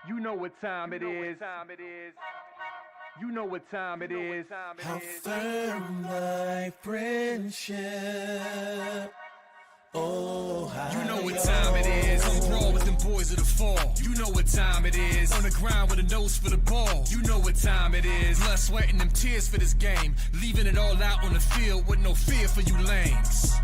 You know what time it is. You know what time it is. How firm my friendship. Oh, how you know what time it is. I'm raw with them boys of the fall. You know what time it is. On the ground with a nose for the ball. You know what time it is. Blood, sweat, and them tears for this game. Leaving it all out on the field with no fear for you lames.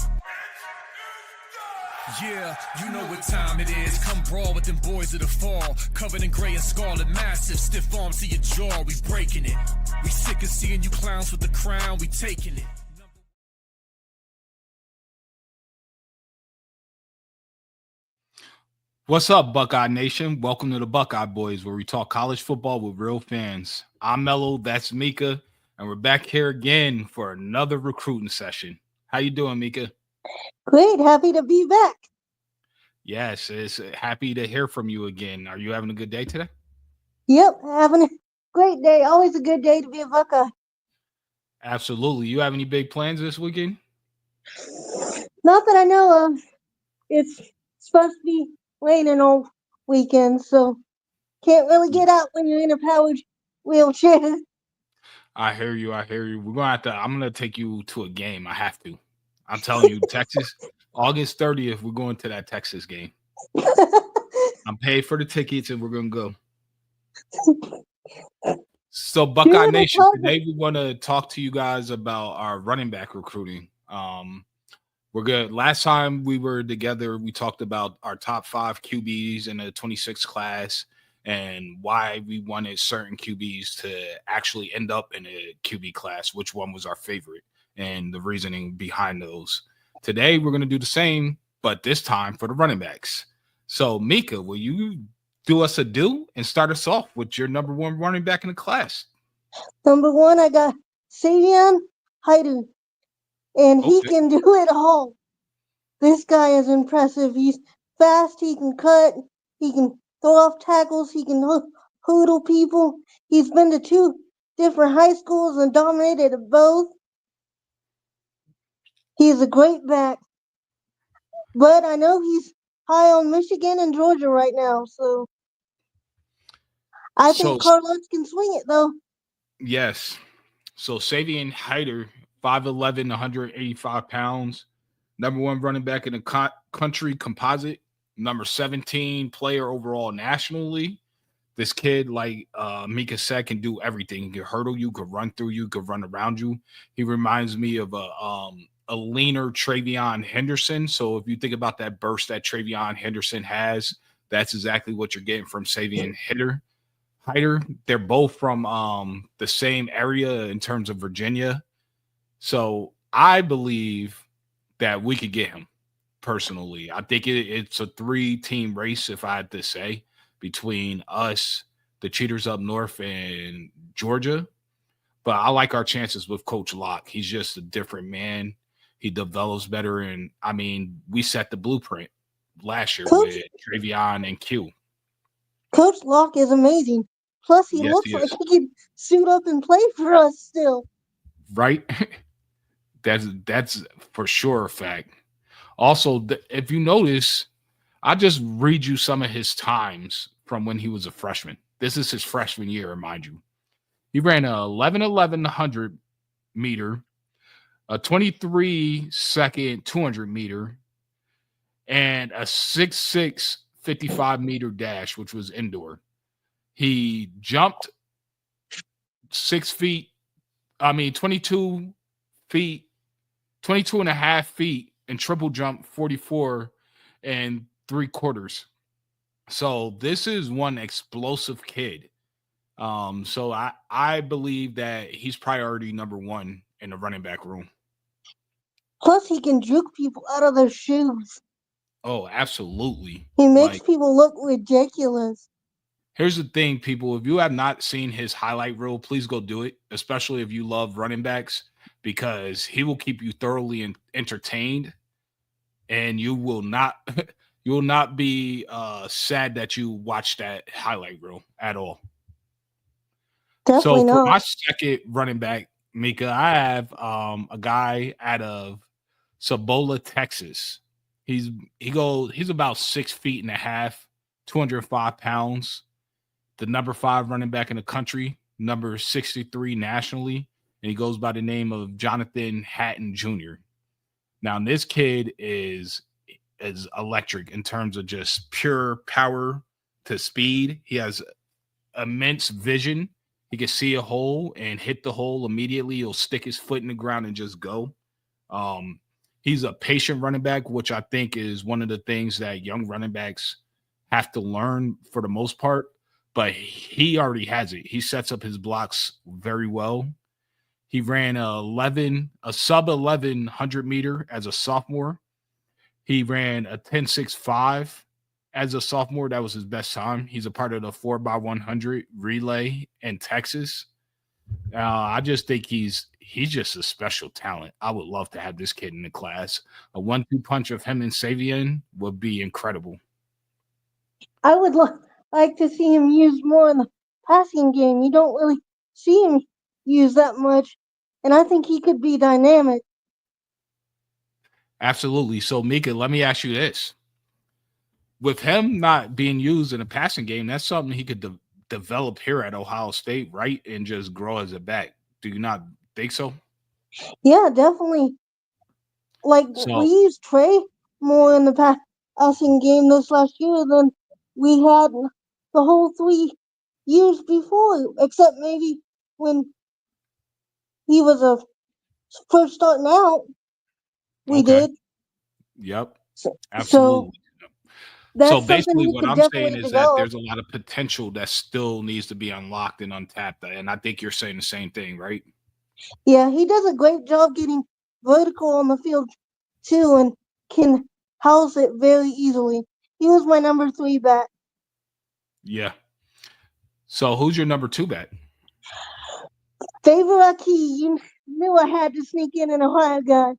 Yeah, you know what time it is. Come brawl with them boys of the fall. Covered in gray and scarlet, massive, stiff arms to your jaw. We breaking it. We sick of seeing you clowns with the crown. We taking it. What's up, Buckeye Nation? Welcome to the Buckeye Boys, where we talk college football with real fans. I'm Melo, that's Mecah, and we're back here again for another recruiting session. How you doing, Mecah? Great, happy to be back. Yes, it's happy to hear from you again. Are you having a good day today? Yep, having a great day. Always a good day to be a Buckeye. Absolutely. You have any big plans this weekend? Not that I know of. It's supposed to be raining all weekend, so can't really get out when you're in a powered wheelchair. I hear you. I'm gonna take you to a game. I have to. I'm telling you, Texas, August 30th, we're going to that Texas game. I'm paid for the tickets and we're gonna go. So, Buckeye Nation, today we want to talk to you guys about our running back recruiting. We're good. Last time we were together, we talked about our top 5 QBs in the 26 class and why we wanted certain QBs to actually end up in a QB class, which one was our favorite, and the reasoning behind those. Today, we're going to do the same, but this time for the running backs. So, Mecah, will you do us a do and start us off with your number 1 running back in the class? Number 1, I got Savan Hider, and he can do it all. This guy is impressive. He's fast, he can cut, he can throw off tackles, he can hoodle people. He's been to 2 different high schools and dominated at both. He's a great back. But I know he's high on Michigan and Georgia right now, so I think Carlos can swing it, though. Yes. So Savan Hider, 5'11", 185 pounds, number 1 running back in the country composite, number 17 player overall nationally. This kid, like Mecah said, can do everything. He can hurdle you, could run through you, could run around you. He reminds me of a leaner Travion Henderson. So if you think about that burst that Travion Henderson has, that's exactly what you're getting from Savan Hider. They're both from the same area in terms of Virginia. So I believe that we could get him personally. I think it's a 3-team race, if I had to say, between us, the Cheaters up north, and Georgia. But I like our chances with Coach Locke. He's just a different man. He develops better. And, I mean, we set the blueprint last year with Travion and Q. Coach Locke is amazing. Plus, he looks like he can suit up and play for us still. Right? That's for sure a fact. Also, if you notice, I just read you some of his times from when he was a freshman. This is his freshman year, mind you. He ran a 11-11 100 meter, a 23-second 200 meter, and a 6'6" 55-meter dash, which was indoor. He jumped 22 and a half feet, and triple jump 44 and 3/4. So this is one explosive kid. So I believe that he's priority number 1 in the running back room. Plus, he can juke people out of their shoes. Oh, absolutely. He makes people look ridiculous. Here's the thing, people. If you have not seen his highlight reel, please go do it, especially if you love running backs, because he will keep you thoroughly entertained, and you will not be sad that you watched that highlight reel at all. Definitely so for not. my second running back, Mecah, I have a guy out of Cibola, Texas. He's about 6'1.5 feet, 205 pounds. the number 5 running back in the country, number 63 nationally, and he goes by the name of Jonathan Hatton Jr. Now, this kid is electric in terms of just pure power to speed. He has immense vision. He can see a hole and hit the hole immediately. He'll stick his foot in the ground and just go. He's a patient running back, which I think is one of the things that young running backs have to learn for the most part. But he already has it. He sets up his blocks very well. He ran a sub 1100 meter as a sophomore. He ran a 10.65 as a sophomore. That was his best time. He's a part of the 4x100 relay in Texas. I just think he's just a special talent. I would love to have this kid in the class. A 1-2 punch of him and Savian would be incredible. I would like to see him used more in the passing game. You don't really see him used that much, and I think he could be dynamic. Absolutely. So, Mecah, let me ask you this. With him not being used in a passing game, that's something he could develop here at Ohio State, right? And just grow as a back. Do you not think so? Yeah, definitely. We used Trey more in the passing game this last year than we had the whole 3 years before, except maybe when he was first starting out. We did. Yep. Absolutely. So basically what I'm saying is that there's a lot of potential that still needs to be unlocked and untapped. And I think you're saying the same thing, right? Yeah, he does a great job getting vertical on the field too and can house it very easily. He was my number 3 back. Yeah. So who's your number 2 back? Favorite key. You knew I had to sneak in an Ohio guy.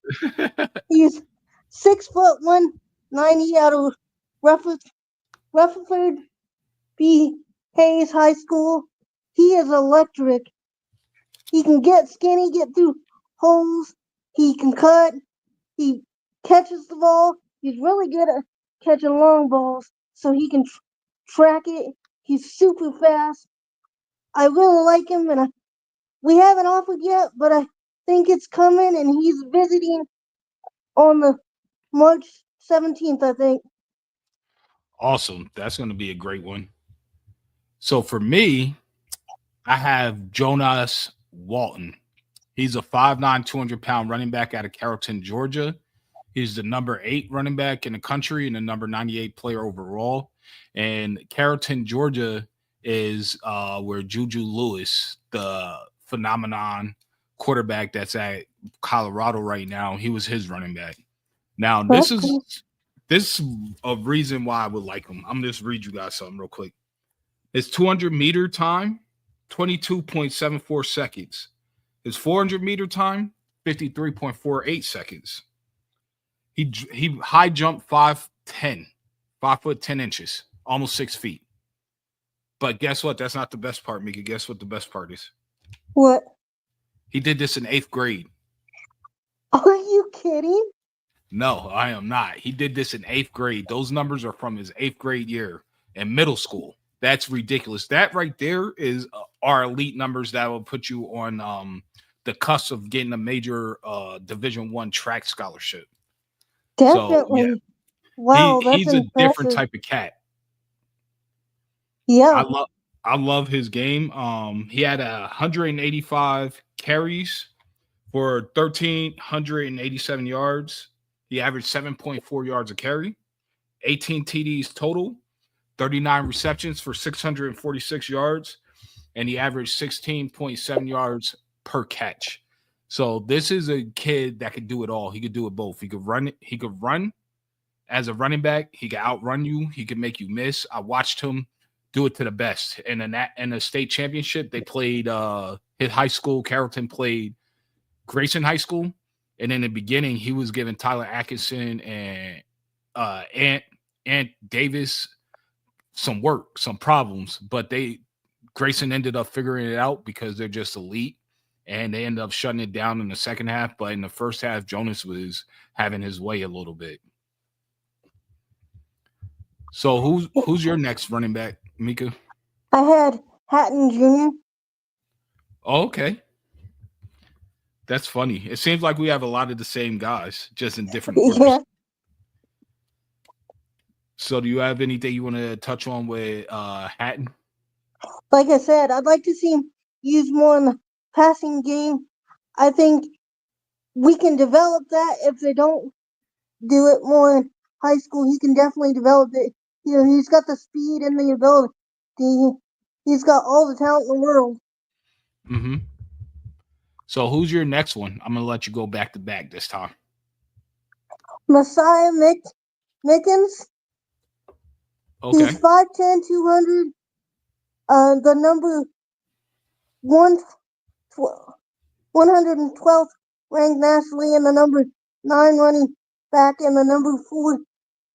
He's 6'1", 190 out of Rutherford B. Hayes High School. He is electric. He can get skinny, get through holes. He can cut. He catches the ball. He's really good at catching long balls, so he can track it. He's super fast. I really like him, and we haven't offered yet, but I think it's coming, and he's visiting on the March 17th, I think. Awesome. That's going to be a great one. So for me, I have Jonas Walton. He's a 5'9", 200-pound running back out of Carrollton, Georgia. He's the number 8 running back in the country and the number 98 player overall. And Carrollton, Georgia is where Juju Lewis, the phenomenon quarterback that's at Colorado right now, he was his running back. Now, this is a reason why I would like him. I'm going to just read you guys something real quick. His 200-meter time, 22.74 seconds. His 400-meter time, 53.48 seconds. He high jumped 5'10", 5 foot 10 inches, almost 6 feet. But guess what? That's not the best part, Mecah. Guess what the best part is? What? He did this in 8th grade. Are you kidding? No, I am not. He did this in 8th grade. Those numbers are from his 8th grade year in middle school. That's ridiculous. That right there is our elite numbers that will put you on the cusp of getting a major Division I track scholarship. Definitely. So, yeah. Wow, he's a different type of cat. Yeah. I love his game. He had 185 carries for 1,387 yards. He averaged 7.4 yards a carry, 18 TDs total, 39 receptions for 646 yards, and he averaged 16.7 yards per catch. So this is a kid that could do it all. He could do it both. He could run as a running back. He could outrun you. He could make you miss. I watched him do it to the best. And in the state championship, they played his high school. Carrollton played Grayson High School. And in the beginning, he was giving Tyler Atkinson and Ant Davis some work, some problems. But Grayson ended up figuring it out because they're just elite. And they ended up shutting it down in the second half. But in the first half, Jonas was having his way a little bit. So who's your next running back, Mecah? I had Hatton Jr. Oh, okay. That's funny. It seems like we have a lot of the same guys, just in different orders. Yeah. So do you have anything you want to touch on with Hatton? Like I said, I'd like to see him used more in the passing game. I think we can develop that if they don't do it more in high school. He can definitely develop it. He's got the speed and the ability. He's got all the talent in the world. Mm-hmm. So who's your next one? I'm gonna let you go back to back this time. Mickens. Okay. He's 5'10", 200. The number 112th ranked nationally, and the number 9 running back, and the number 4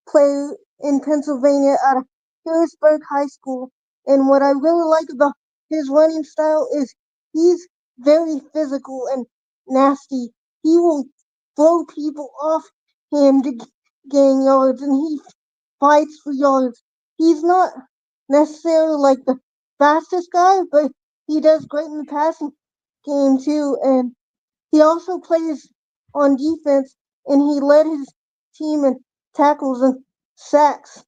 player in Pennsylvania out of Harrisburg High School. And what I really like about his running style is he's very physical and nasty. He will throw people off him to gain yards, and he fights for yards. He's not necessarily like the fastest guy, but he does great in the passing game too. And he also plays on defense, and he led his team in tackles and sacks.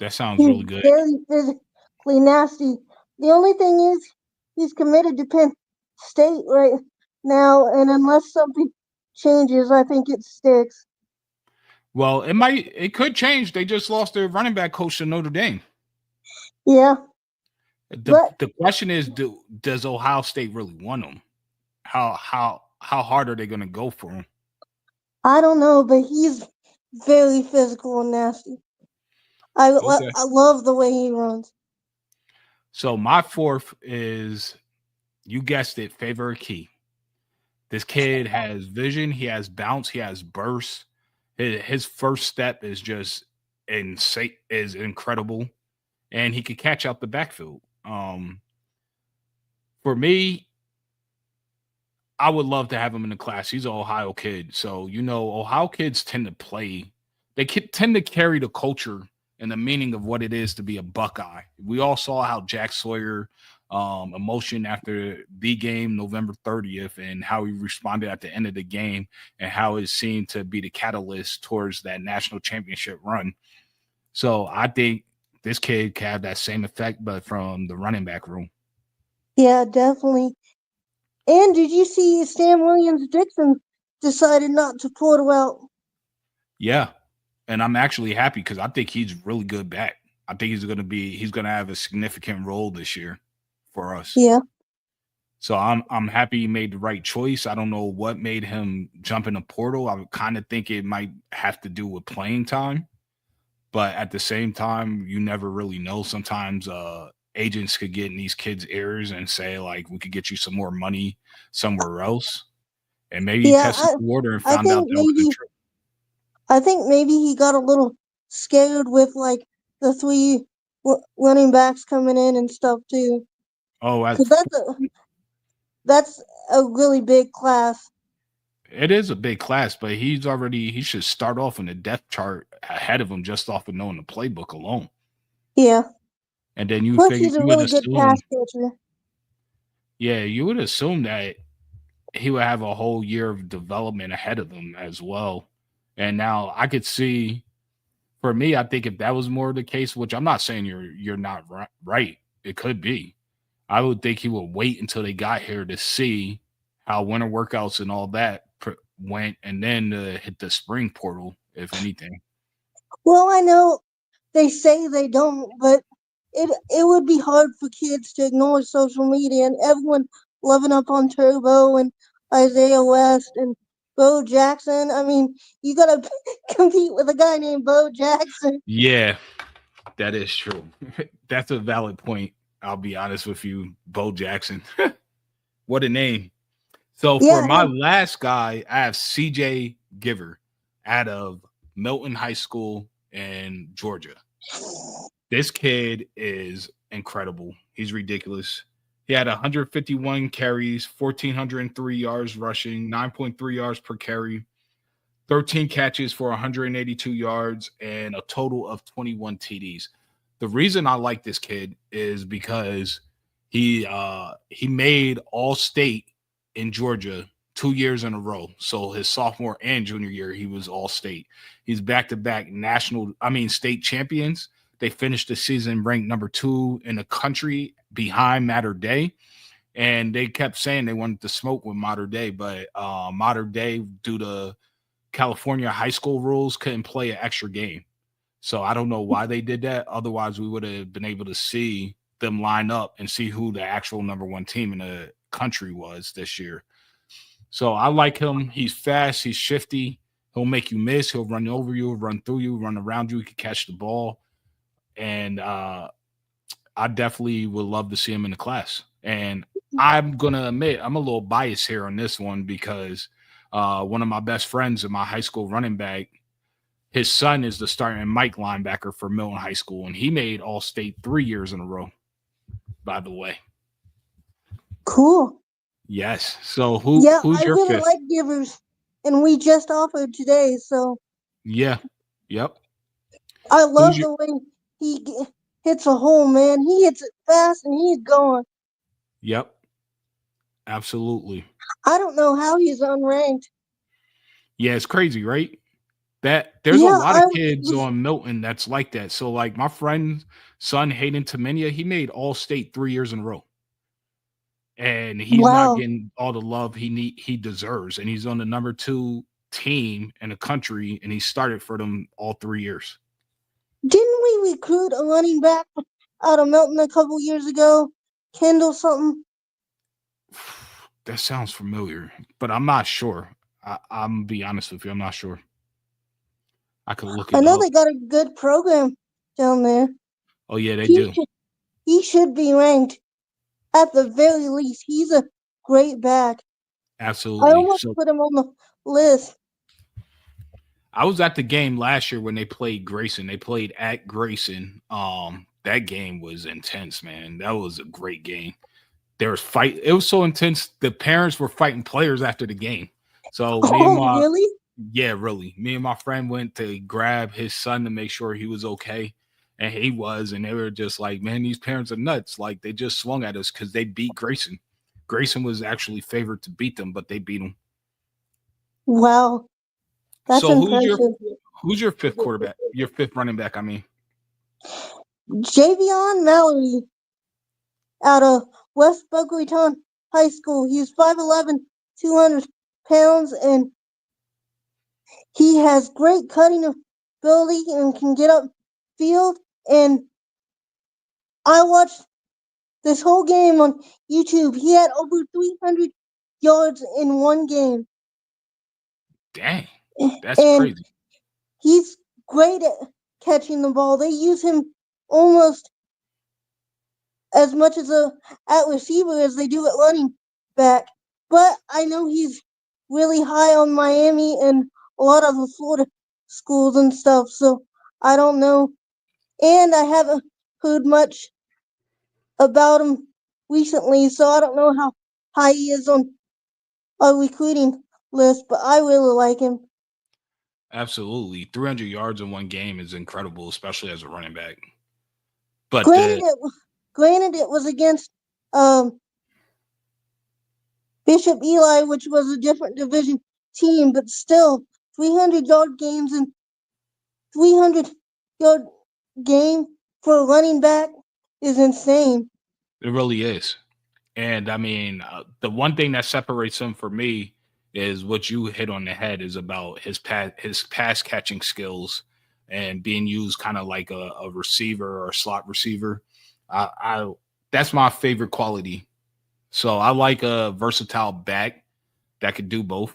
That sounds He's really good. very physically nasty. The only thing is, he's committed to Penn State right now, and unless something changes, I think it sticks. Well, it could change. They just lost their running back coach to Notre Dame. Yeah. The question is, does Ohio State really want him? How hard are they going to go for him? I don't know, but he's very physical and nasty. I love the way he runs. So my fourth is, you guessed it, Favor Key. This kid has vision. He has bounce. He has burst. His first step is just insane, is incredible, and he could catch out the backfield. For me, I would love to have him in the class. He's an Ohio kid, so Ohio kids tend to play. They tend to carry the culture and the meaning of what it is to be a Buckeye. We all saw how Jack Sawyer emotion after the game November 30th, and how he responded at the end of the game, and how it seemed to be the catalyst towards that national championship run. So I think this kid can have that same effect, but from the running back room. Yeah, definitely. And did you see Sam Williams-Dixon decided not to pull out? Yeah, and I'm actually happy because I think he's really good back. I think he's going to have a significant role this year for us. Yeah. So I'm happy he made the right choice. I don't know what made him jump in the portal. I would kind of think it might have to do with playing time, but at the same time, you never really know. Sometimes agents could get in these kids' ears and say, like, we could get you some more money somewhere else, and maybe he tested the water and found out that wasn't true. I think maybe he got a little scared with like the 3 running backs coming in and stuff too. Oh, that's a really big class. It is a big class, but he should start off in the depth chart ahead of him just off of knowing the playbook alone. Yeah. And then you Plus, figure he's a really good pass catcher. Yeah, you would assume that he would have a whole year of development ahead of him as well. And now I could see, for me, I think if that was more the case, which I'm not saying you're not right, it could be. I would think he would wait until they got here to see how winter workouts and all that went, and then hit the spring portal, if anything. Well, I know they say they don't, but it would be hard for kids to ignore social media and everyone loving up on Turbo and Isaiah West and Bo Jackson. I mean, you got to compete with a guy named Bo Jackson. Yeah, that is true. That's a valid point. I'll be honest with you, Bo Jackson. What a name. So for my last guy, I have CJ Giver out of Milton High School in Georgia. This kid is incredible. He's ridiculous. He had 151 carries, 1,403 yards rushing, 9.3 yards per carry, 13 catches for 182 yards, and a total of 21 TDs. The reason I like this kid is because he made All-State in Georgia 2 years in a row. So his sophomore and junior year, he was All-State. He's back-to-back state champions. They finished the season ranked number 2 in the country behind Mater Dei. And they kept saying they wanted to smoke with Mater Dei, but Mater Dei, due to California high school rules, couldn't play an extra game. So I don't know why they did that. Otherwise, we would have been able to see them line up and see who the actual number 1 team in the country was this year. So I like him. He's fast. He's shifty. He'll make you miss. He'll run over you, run through you, run around you. He can catch the ball. And I definitely would love to see him in the class. And I'm going to admit I'm a little biased here on this one because one of my best friends in my high school running back, his son is the starting Mike linebacker for Milton High School, and he made All-State 3 years in a row, by the way. Cool. Yes. So who's I your really fifth? like Givers, and we just offered today, so. Yeah. Yep. I love the way he hits a hole, man. He hits it fast, and he's going. Yep. Absolutely. I don't know how he's unranked. Yeah, it's crazy, right? There's a lot of kids on Milton that's like that. So, like my friend's son, Hatton Jr, he made All-State 3 years in a row. And he's not getting all the love he deserves. And he's on the number 2 team in the country, and he started for them all 3 years. Didn't we recruit a running back out of Milton a couple years ago? Kendall something? That sounds familiar, but I'm not sure. I'm going to be honest with you. I'm not sure. I could look it up. I know they got a good program down there. Oh, yeah, they do. He should be ranked. At the very least, he's a great back. Absolutely. I almost put him on the list. I was at the game last year when they played Grayson. They played at Grayson. That game was intense, man. That was a great game. There was fight. It was so intense. The parents were fighting players after the game. So really? Yeah, really. Me and my friend went to grab his son to make sure he was okay. And he was, and they were just like, man, these parents are nuts. Like, they just swung at us because they beat Grayson. Grayson was actually favored to beat them, but they beat him. Wow. That's so impressive. Who's your fifth quarterback? Your fifth running back, I mean. Javion Mallory out of West Boca Raton High School. He's 5'11", 200 pounds, and he has great cutting ability and can get up field. And I watched this whole game on YouTube. He had over 300 yards in one game. Dang, that's crazy. He's great at catching the ball. They use him almost as much as at receiver as they do at running back. But I know he's really high on Miami and a lot of the Florida schools and stuff, so I don't know. And I haven't heard much about him recently, so I don't know how high he is on a recruiting list, but I really like him. Absolutely. 300 yards in one game is incredible, especially as a running back. But granted, it was against Bishop Eli, which was a different division team, but still 300-yard games and 300-yard game for a running back is insane. It really is. And I mean, the one thing that separates him for me is what you hit on the head is about his pass catching skills and being used kind of like a receiver or a slot receiver. That's my favorite quality. So I like a versatile back that could do both.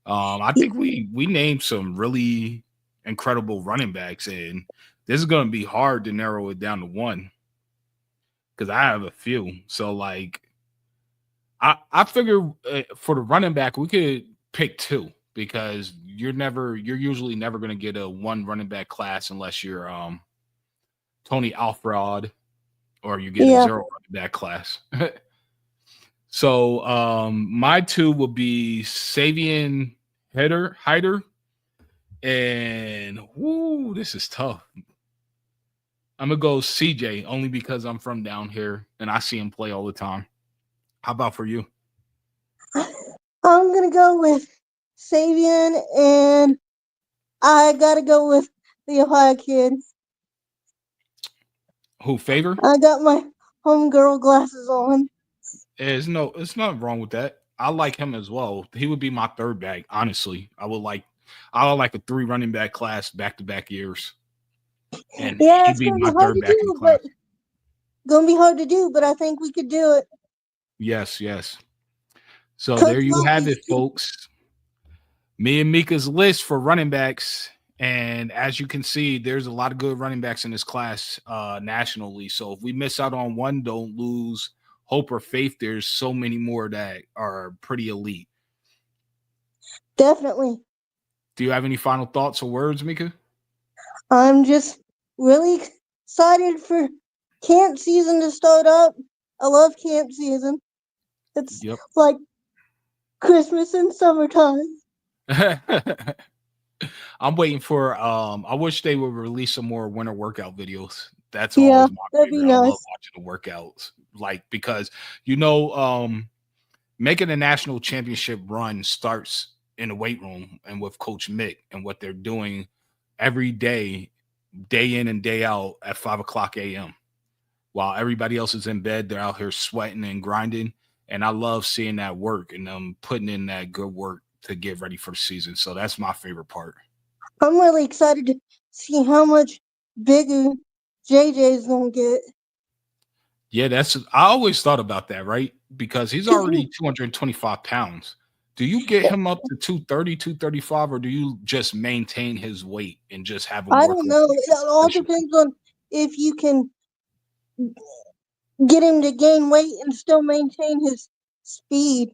I think we named some really incredible running backs, and this is going to be hard to narrow it down to one because I have a few. So like, I figure for the running back, we could pick two because you're usually never going to get a one running back class unless you're Tony Alfred or you get a zero running back class. So my two would be Savan Hider, and this is tough. I'm gonna go CJ only because I'm from down here and I see him play all the time. How about for you? I'm gonna go with Savion, and I gotta go with the Ohio kid. Who, Favor? I got my homegirl glasses on. It's nothing wrong with that. I like him as well. He would be my third back, honestly. I would like a 3 running back class back to back years. And Yeah, he'd it's be gonna my be hard third to back in the do, class. but I think we could do it. Yes, yes. So Coach there you Love have is it, folks. Me and Mika's list for running backs. And as you can see, there's a lot of good running backs in this class nationally. So if we miss out on one, don't lose hope or faith. There's so many more that are pretty elite. definitely. Do you have any final thoughts or words, Mika? I'm just really excited for camp season to start up. I love camp season. It's Yep. like Christmas and summertime. I'm waiting for I wish they would release some more winter workout videos. That's Yeah, always my that'd be favorite. I love nice. watching the workouts. Like because making a national championship run starts in the weight room and with Coach Mick and what they're doing every day, day in and day out at 5:00 a.m. While everybody else is in bed, they're out here sweating and grinding. And I love seeing that work and them putting in that good work to get ready for the season. So that's my favorite part. I'm really excited to see how much bigger JJ's gonna get. Yeah, I always thought about that, right? Because he's already 225 pounds. Do you get him up to 230, 235, or do you just maintain his weight and just have him I work? don't know. It all depends on if you can get him to gain weight and still maintain his speed.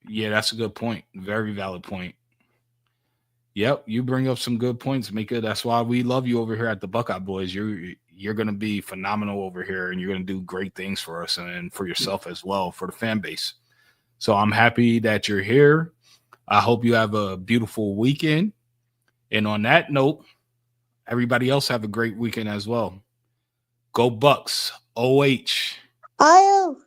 Yeah, that's a good point. Very valid point. Yep, you bring up some good points, Mika. That's why we love you over here at the Buckeye Boys. You're going to be phenomenal over here, and you're going to do great things for us and for yourself as well, for the fan base. So I'm happy that you're here. I hope you have a beautiful weekend. And on that note, everybody else have a great weekend as well. Go Bucks. OH. IO.